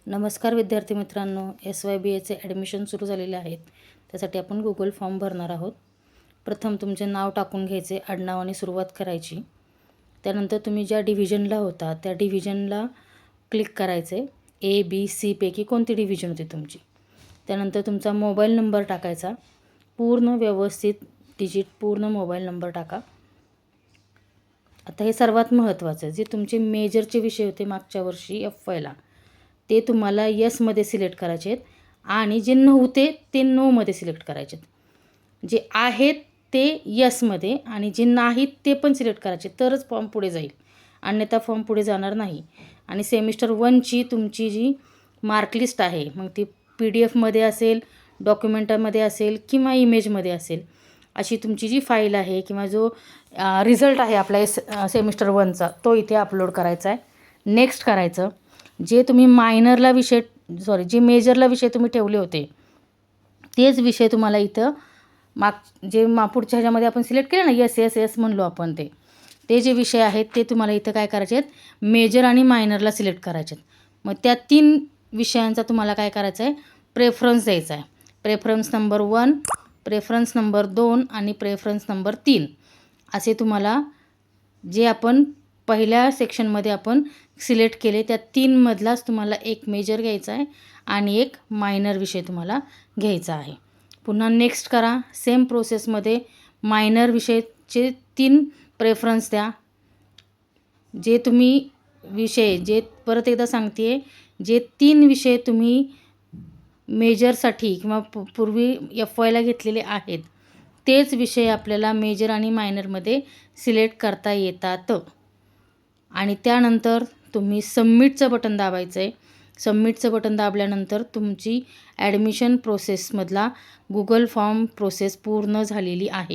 नमस्कार विद्यार्थी मित्रांनो, SYBAचे ॲडमिशन सुरू झालेले आहेत. त्यासाठी आपण गुगल फॉर्म भरणार आहोत. प्रथम तुमचे नाव टाकून घ्यायचे, आडनावाने सुरुवात करायची. त्यानंतर तुम्ही ज्या डिव्हिजनला होता त्या डिव्हिजनला क्लिक करायचे. ABC पैकी कोणती डिव्हिजन होती तुमची. त्यानंतर तुमचा मोबाईल नंबर टाकायचा, पूर्ण व्यवस्थित डिजिट पूर्ण मोबाईल नंबर टाका. आता हे सर्वात महत्त्वाचं, जे तुमचे मेजरचे विषय होते मागच्या वर्षी FYला, ते तुम्हाला यसमध्ये सिलेक्ट करायचे आहेत आणि जे नव्हते ते नोमध्ये सिलेक्ट करायचे आहेत. जे आहेत ते यसमध्ये आणि जे नाहीत ते पण सिलेक्ट करायचे, तरच फॉर्म पुढे जाईल, अन्यथा फॉर्म पुढे जाणार नाही. आणि सेमिस्टर 1ची तुमची जी मार्कलिस्ट आहे, मग ती PDF मध्ये असेल, डॉक्युमेंटामध्ये असेल किंवा इमेजमध्ये असेल, अशी तुमची जी फाईल आहे किंवा जो रिझल्ट आहे आपला सेमिस्टर 1चा, तो इथे अपलोड करायचा आहे. नेक्स्ट करायचं. जे तुम्ही जे मेजरला विषय तुम्ही ठेवले होते तेच विषय तुम्हाला इथं पुढच्या ह्याच्यामध्ये आपण सिलेक्ट केलं ना, यस म्हणलो आपण, ते जे विषय आहेत ते तुम्हाला इथं काय करायचे आहेत, मेजर आणि मायनरला सिलेक्ट करायचे आहेत. मग त्या 3 विषयांचा तुम्हाला काय करायचं आहे, प्रेफरन्स द्यायचा आहे. प्रेफरन्स नंबर 1, प्रेफरन्स नंबर 2 आणि प्रेफरन्स नंबर 3 असे तुम्हाला, जे आपण पहिल्या सेक्शनमध्ये आपण सिलेक्ट केले त्या 3 मधलाच तुम्हाला एक मेजर घ्यायचा आहे आणि एक मायनर विषय तुम्हाला घ्यायचा आहे. पुन्हा नेक्स्ट करा. सेम प्रोसेसमध्ये मायनर विषयचे 3 प्रेफरन्स द्या. जे तुम्ही विषय, जे परत एकदा सांगते, जे 3 विषय तुम्ही मेजरसाठी किंवा पूर्वी FYला घेतलेले आहेत तेच विषय आपल्याला मेजर आणि मायनरमध्ये सिलेक्ट करता येतात. आणि त्यानंतर तुम्ही सबमिटचं बटन दाबायचं आहे. सबमिटचं बटन दाबल्यानंतर तुमची ॲडमिशन प्रोसेसमधला गुगल फॉर्म प्रोसेस पूर्ण झालेली आहे.